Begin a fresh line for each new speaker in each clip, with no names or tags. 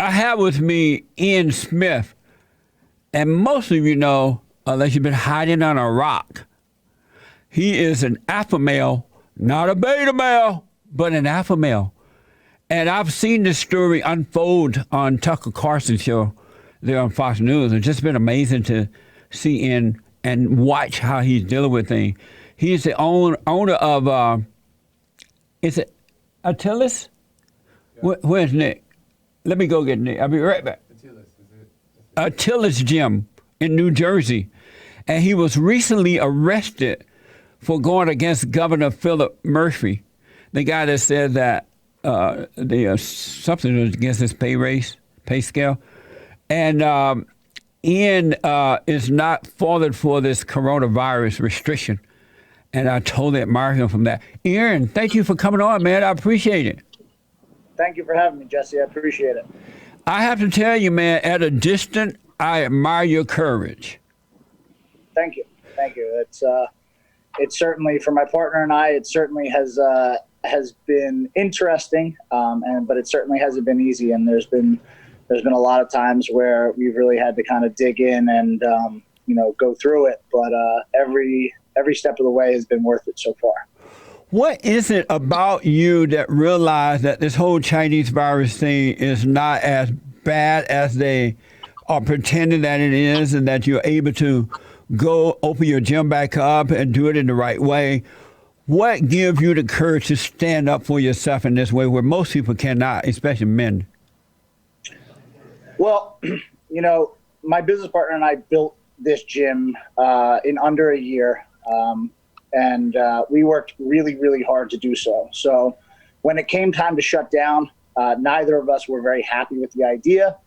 I have with me Ian Smith, and most of you know, unless you've been hiding on a rock, he is an alpha male, not a beta male, but an alpha male. And I've seen this story unfold on Tucker Carlson's show there on Fox News. It's just been amazing to see Ian and watch how he's dealing with things. He's the owner of, is it Attilas? Yeah. Where's Nick? Let me go get Nick. I'll be right back. Attilas Gym in New Jersey. And he was recently arrested for going against Governor Philip Murphy, the guy that said that something was against his pay scale. And Ian is not fathered for this coronavirus restriction. And I totally admire him from that. Ian, thank you for coming on, man. I appreciate it.
Thank you for having me, Jesse. I appreciate it.
I have to tell you, man, at a distance, I admire your courage.
Thank you. Thank you. It's certainly, for my partner and I, it certainly has been interesting, but it certainly hasn't been easy. And there's been a lot of times where we've really had to kind of dig in and go through it. But every step of the way has been worth it so far.
What is it about you that realized that this whole Chinese virus thing is not as bad as they are pretending that it is, and that you're able to go open your gym back up and do it in the right way? What gives you the courage to stand up for yourself in this way where most people cannot, especially men?
Well, my business partner and I built this gym in under a year. And we worked really, really hard to do so. So when it came time to shut down, neither of us were very happy with the idea,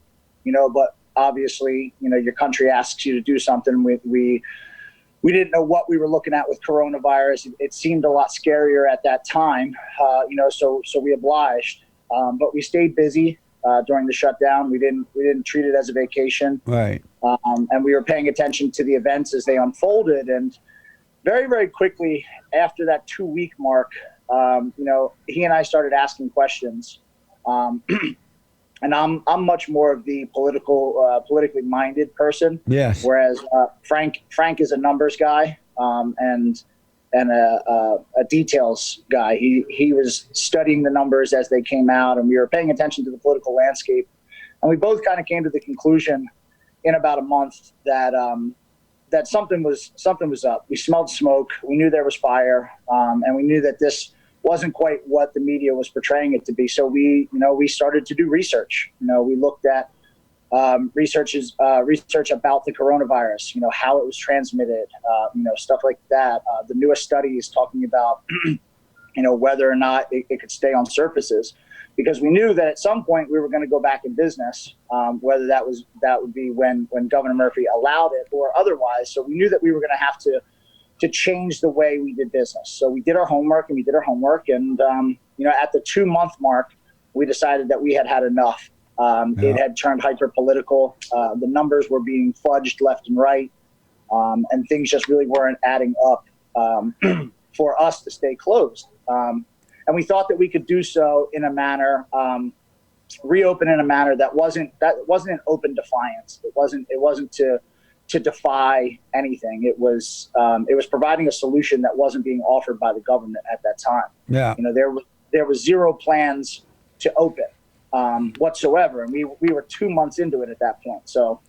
but obviously, your country asks you to do something. We didn't know what we were looking at with coronavirus. It seemed a lot scarier at that time, so we obliged. But we stayed busy during the shutdown. We didn't treat it as a vacation.
Right.
And we were paying attention to the events as they unfolded. And very, very quickly after that 2-week mark, he and I started asking questions. And I'm much more of the politically minded person.
Yes.
Whereas Frank is a numbers guy and a details guy. He was studying the numbers as they came out, and we were paying attention to the political landscape. And we both kind of came to the conclusion in about a month that that something was up. We smelled smoke. We knew there was fire, and we knew that this wasn't quite what the media was portraying it to be. So we started to do research. We looked at research about the coronavirus. How it was transmitted. Stuff like that. The newest studies talking about whether or not it could stay on surfaces. Because we knew that at some point we were going to go back in business, whether that would be when Governor Murphy allowed it or otherwise. So we knew that we were going to have to change the way we did business. So we did our homework, and at the 2-month mark, we decided that we had had enough. It had turned hyper political. The numbers were being fudged left and right, and things just really weren't adding up for us to stay closed. And we thought that we could do so in a manner, reopen in a manner that wasn't an open defiance. It wasn't to defy anything. It was providing a solution that wasn't being offered by the government at that time.
Yeah.
There was zero plans to open whatsoever, and we were 2 months into it at that point. So,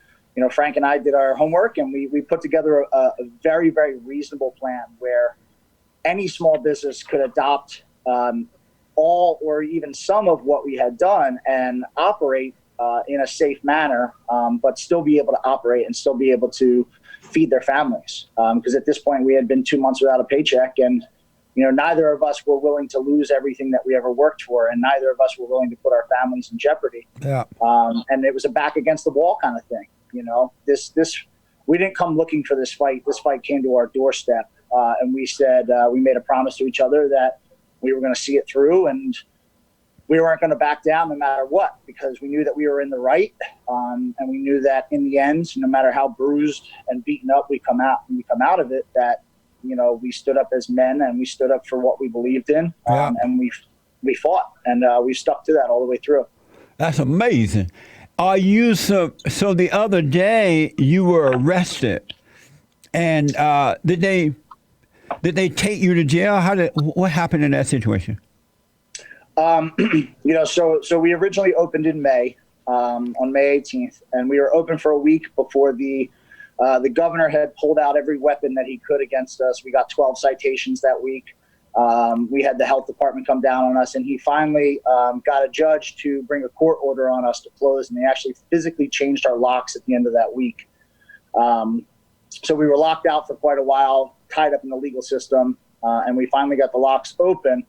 Frank and I did our homework, and we put together a very, very reasonable plan where any small business could adopt all or even some of what we had done and operate in a safe manner, but still be able to operate and still be able to feed their families. Because at this point we had been 2 months without a paycheck, and neither of us were willing to lose everything that we ever worked for, and neither of us were willing to put our families in jeopardy.
Yeah.
And it was a back against the wall kind of thing. We didn't come looking for this fight. This fight came to our doorstep, and we said we made a promise to each other that we were going to see it through, and we weren't going to back down no matter what, because we knew that we were in the right, and we knew that in the end, no matter how bruised and beaten up we come out of it, that we stood up as men, and we stood up for what we believed in, and we fought, and we stuck to that all the way through.
That's amazing. Are you so the other day you were arrested, and did they take you to jail? What happened in that situation?
So we originally opened in May, on May 18th, and we were open for a week before the governor had pulled out every weapon that he could against us. We got 12 citations that week. We had the health department come down on us, and he finally got a judge to bring a court order on us to close, and they actually physically changed our locks at the end of that week. So we were locked out for quite a while, tied up in the legal system, and we finally got the locks open,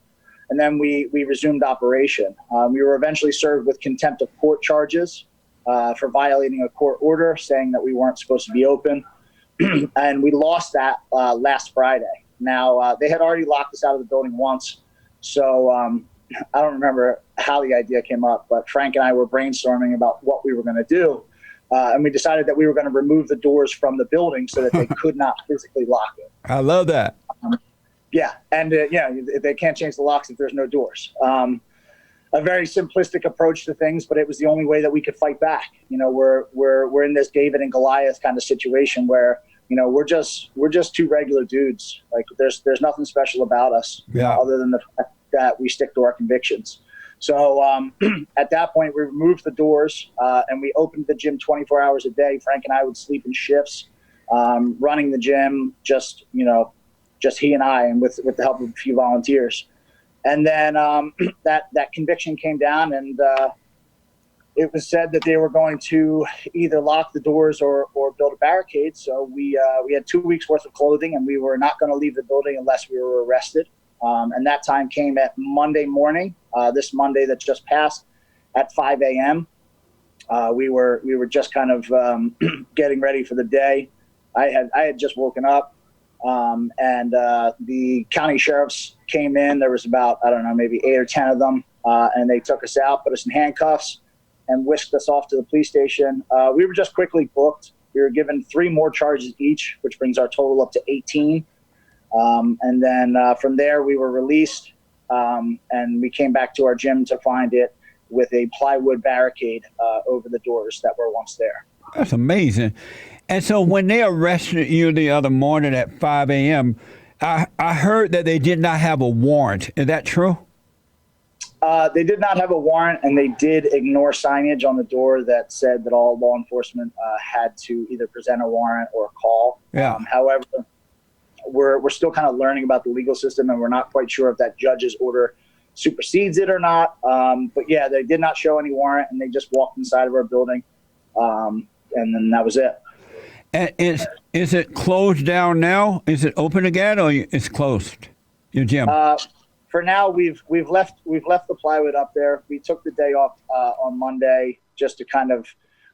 and then we resumed operation. We were eventually served with contempt of court charges for violating a court order, saying that we weren't supposed to be open, and we lost that last Friday. Now, they had already locked us out of the building once, so I don't remember how the idea came up, but Frank and I were brainstorming about what we were going to do, and we decided that we were going to remove the doors from the building so that they could not physically lock it.
I love that.
Yeah, and they can't change the locks if there's no doors. A very simplistic approach to things, but it was the only way that we could fight back. We're in this David and Goliath kind of situation where we're just two regular dudes. Like there's nothing special about us, other than the fact that we stick to our convictions. So at that point, we removed the doors and we opened the gym 24 hours a day. Frank and I would sleep in shifts, running the gym, just he and I, and with the help of a few volunteers. And then that conviction came down, and it was said that they were going to either lock the doors or build a barricade. So we had 2 weeks worth of clothing, and we were not going to leave the building unless we were arrested. And that time came at Monday morning, this Monday that just passed, at 5 a.m. We were just kind of getting ready for the day. I had just woken up, and the county sheriffs came in. There was about, I don't know, maybe 8 or 10 of them, and they took us out, put us in handcuffs, and whisked us off to the police station. We were just quickly booked. We were given 3 more charges each, which brings our total up to 18. And then from there, we were released, and we came back to our gym to find it with a plywood barricade over the doors that were once there.
That's amazing. And so when they arrested you the other morning at 5 a.m., I heard that they did not have a warrant. Is that true?
They did not have a warrant, and they did ignore signage on the door that said that all law enforcement had to either present a warrant or call.
Yeah.
However, we're still kind of learning about the legal system, and we're not quite sure if that judge's order supersedes it or not. But yeah, they did not show any warrant, and they just walked inside of our building, and then that was it.
And is it closed down now? Is it open again, or it's closed? Your gym?
For now, we've left the plywood up there. We took the day off on Monday just to kind of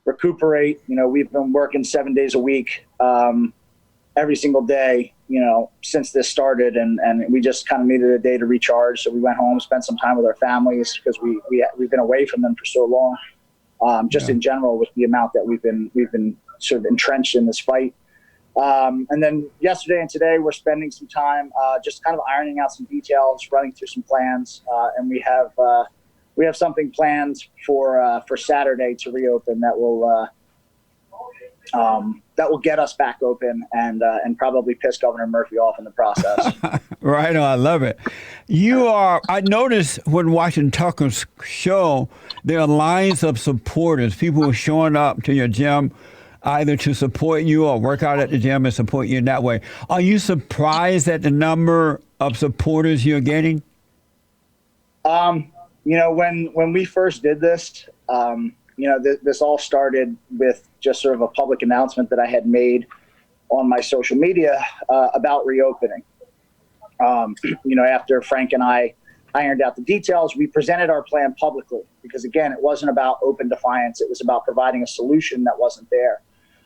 recuperate. We've been working 7 days a week, every single day, since this started, and we just kind of needed a day to recharge. So we went home, spent some time with our families because we've been away from them for so long. In general, with the amount that we've been sort of entrenched in this fight. And then yesterday and today, we're spending some time just kind of ironing out some details, running through some plans, and we have something planned for Saturday to reopen that will get us back open and probably piss Governor Murphy off in the process.
Right on, I love it. I noticed when watching Tucker's show, there are lines of supporters. People who are showing up to your gym either to support you or work out at the gym and support you in that way. Are you surprised at the number of supporters you're getting?
When we first did this, this all started with just sort of a public announcement that I had made on my social media about reopening. After Frank and I ironed out the details, we presented our plan publicly because, again, it wasn't about open defiance. It was about providing a solution that wasn't there.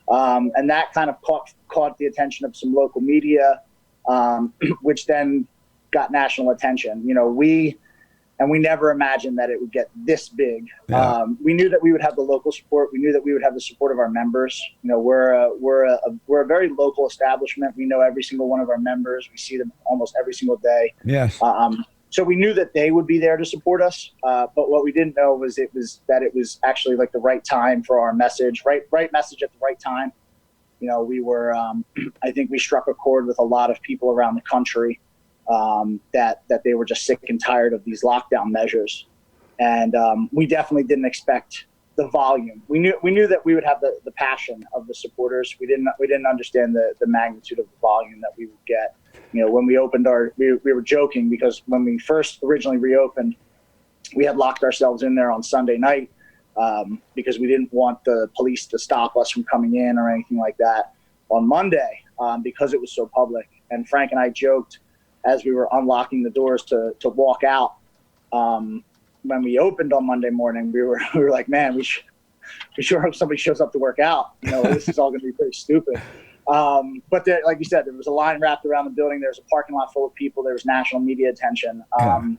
And that kind of caught the attention of some local media, which then got national attention. We never imagined that it would get this big. Yeah. We knew that we would have the local support. We knew that we would have the support of our members. We're a very local establishment. We know every single one of our members. We see them almost every single day.
Yes.
So we knew that they would be there to support us, but what we didn't know was it was actually like the right time for our message, right message at the right time. We were, I think we struck a chord with a lot of people around the country that they were just sick and tired of these lockdown measures, and we definitely didn't expect the volume. We knew that we would have the passion of the supporters. We didn't understand the magnitude of the volume that we would get. When we opened we were joking because when we first originally reopened, we had locked ourselves in there on Sunday night because we didn't want the police to stop us from coming in or anything like that on Monday because it was so public. And Frank and I joked as we were unlocking the doors to walk out. When we opened on Monday morning, we were like, man, we sure hope somebody shows up to work out. This is all going to be pretty stupid. But like you said, there was a line wrapped around the building. There was a parking lot full of people. There was national media attention.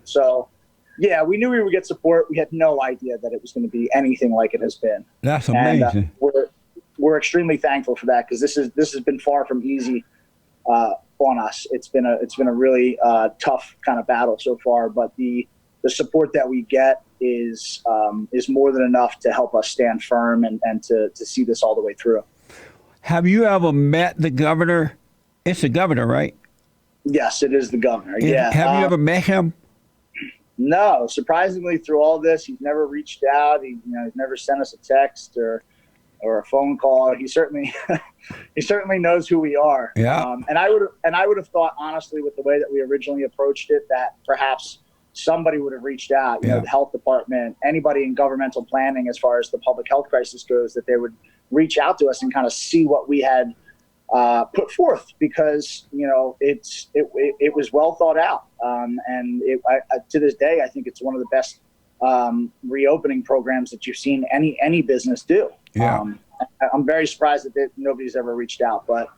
So, yeah, we knew we would get support. We had no idea that it was going to be anything like it has been.
That's amazing.
And, we're extremely thankful for that because this has been far from easy on us. It's been a really tough kind of battle so far. But the support that we get is more than enough to help us stand firm and to see this all the way through.
Have you ever met the governor? It's the governor, right?
Yes, it is the governor. Yeah.
Have you ever met him?
No. Surprisingly, through all this, he's never reached out. He's never sent us a text or a phone call. He certainly knows who we are.
Yeah.
And I would have thought, honestly, with the way that we originally approached it, that perhaps somebody would have reached out. The health department, anybody in governmental planning, as far as the public health crisis goes, that they would reach out to us and kind of see what we had put forth because it was well thought out, and to this day I think it's one of the best reopening programs that you've seen any business do.
Yeah.
I'm very surprised that nobody's ever reached out, but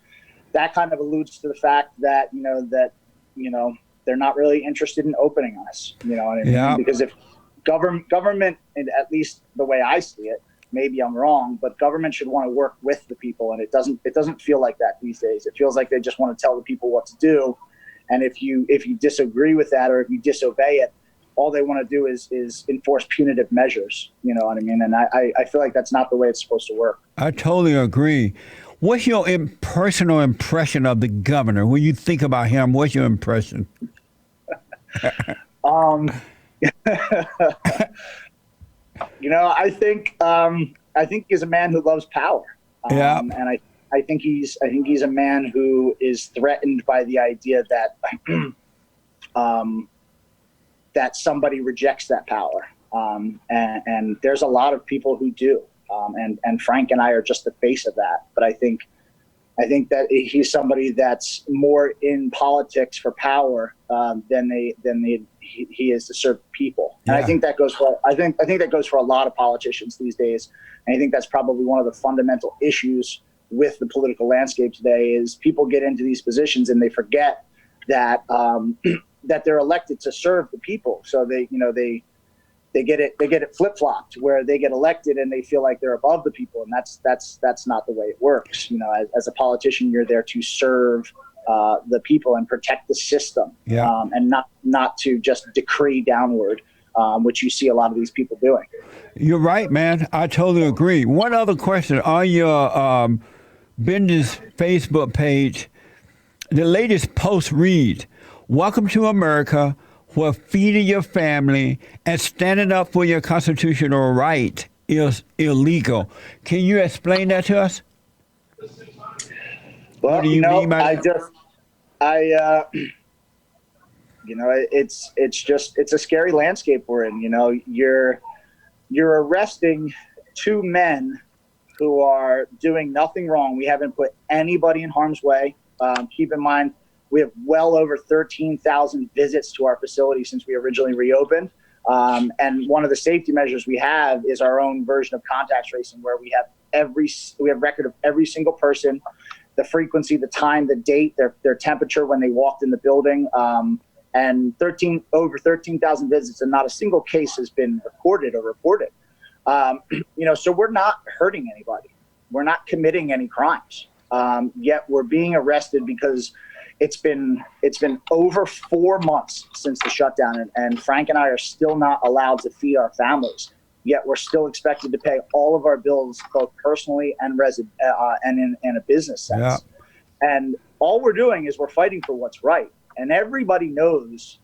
that kind of alludes to the fact that they're not really interested in opening us. You know what I mean?
Yeah.
Because if government, and at least the way I see it, maybe I'm wrong, but government should want to work with the people, and it doesn't feel like that these days. It feels like they just want to tell the people what to do, and if you disagree with that or if you disobey it, all they want to do is enforce punitive measures. You know what I mean? And I feel like that's not the way it's supposed to work.
I totally agree. What's your personal impression of the governor? When you think about him, what's your impression?
I think he's a man who loves power. And I think he's a man who is threatened by the idea that that somebody rejects that power. And there's a lot of people who do. And Frank and I are just the face of that. But I think that he's somebody that's more in politics for power than he is to serve people. And I think that goes for that goes for a lot of politicians these days. And I think that's probably one of the fundamental issues with the political landscape today is people get into these positions and they forget that that they're elected to serve the people. So they get it flip-flopped where they get elected and they feel like they're above the people, and that's not the way it works. As a politician, you're there to serve the people and protect the system, and not to just decree downward, which you see a lot of these people doing.
You're right, man. I totally agree. One other question on your business Facebook page, the latest post reads, "Welcome to America, where feeding your family and standing up for your constitutional right is illegal." Can you explain that to us?
Well,
what do you mean by that?
It's a scary landscape we're in. You're arresting two men who are doing nothing wrong. We haven't put anybody in harm's way. Keep in mind, we have well over 13,000 visits to our facility since we originally reopened. And one of the safety measures we have is our own version of contact tracing, where we have record of every single person, the frequency, the time, the date, their temperature when they walked in the building, and over 13,000 visits, and not a single case has been recorded or reported. So we're not hurting anybody. We're not committing any crimes. Yet we're being arrested because it's been over 4 months since the shutdown, and Frank and I are still not allowed to feed our families. Yet we're still expected to pay all of our bills, both personally and and in a business sense.
Yeah.
And all we're doing is we're fighting for what's right. And everybody knows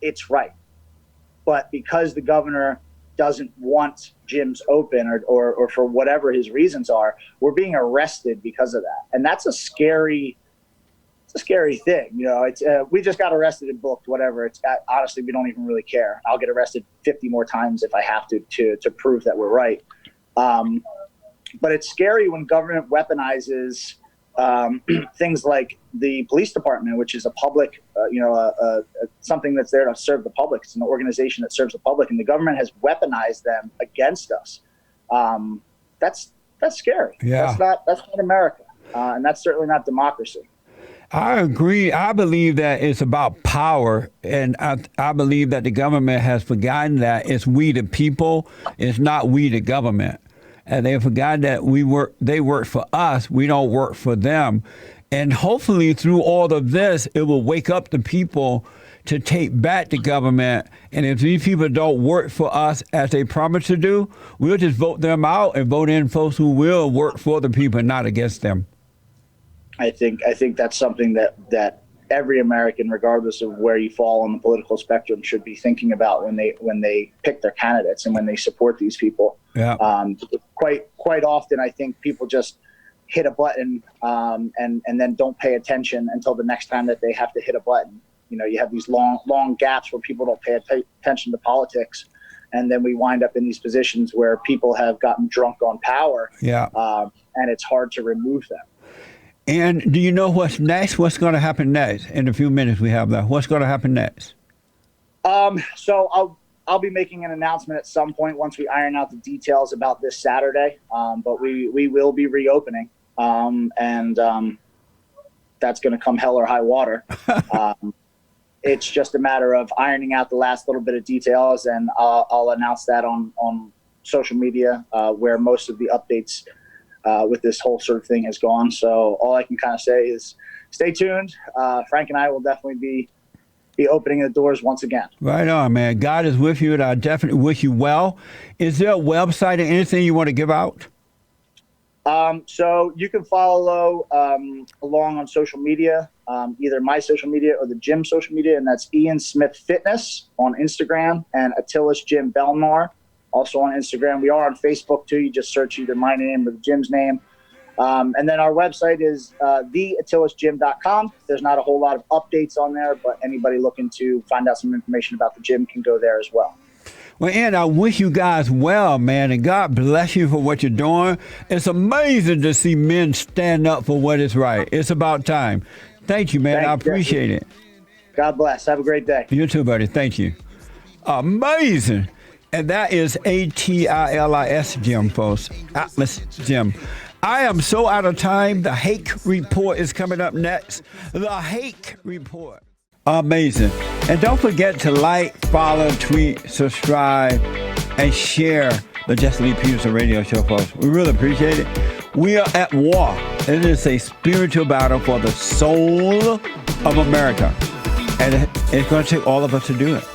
it's right. But because the governor doesn't want gyms open or for whatever his reasons are, we're being arrested because of that. And that's a scary thing. You know, it's we just got arrested and booked, whatever. It's honestly, we don't even really care. I'll get arrested 50 more times if I have to prove that we're right. But it's scary when government weaponizes things like the police department, which is a public, something that's there to serve the public. It's an organization that serves the public, and the government has weaponized them against us. That's scary.
Yeah.
That's not America, and that's certainly not democracy.
I agree. I believe that it's about power, and I believe that the government has forgotten that it's we the people, it's not we the government. And they forgot that they work for us, we don't work for them. And hopefully through all of this, it will wake up the people to take back the government. And if these people don't work for us as they promised to do, we'll just vote them out and vote in folks who will work for the people, not against them.
I think that's something that every American, regardless of where you fall on the political spectrum, should be thinking about when they pick their candidates and when they support these people.
Yeah.
Quite often, I think people just hit a button and then don't pay attention until the next time that they have to hit a button. You know, you have these long gaps where people don't pay attention to politics, and then we wind up in these positions where people have gotten drunk on power. Yeah. And it's hard to remove them.
And do you know what's next? What's going to happen next? In the few minutes we have left, what's going to happen next?
So I'll be making an announcement at some point once we iron out the details about this Saturday. But we will be reopening, and that's going to come hell or high water. It's just a matter of ironing out the last little bit of details, and I'll announce that on social media, where most of the updates with this whole sort of thing has gone. So all I can kind of say is stay tuned. Frank and I will definitely be opening the doors once again.
Right on, man. God is with you, and I definitely wish you well. Is there a website or anything you want to give out?
So you can follow along on social media, either my social media or the gym social media, and that's Ian Smith Fitness on Instagram and Attila's Gym Belmar. Also on Instagram. We are on Facebook too. You just search either my name or the gym's name. And then our website is theattilasgym.com. There's not a whole lot of updates on there, but anybody looking to find out some information about the gym can go there as well.
Well, Ian, I wish you guys well, man, and God bless you for what you're doing. It's amazing to see men stand up for what is right. It's about time. Thank you, man. I appreciate it.
God bless. Have a great day.
You too, buddy. Thank you. Amazing. And that is ATILIS Gym, folks. Atlas Gym. I am so out of time. The Hake Report is coming up next. The Hake Report. Amazing. And don't forget to like, follow, tweet, subscribe, and share the Jesse Lee Peterson radio show, folks. We really appreciate it. We are at war. It is a spiritual battle for the soul of America. And it's going to take all of us to do it.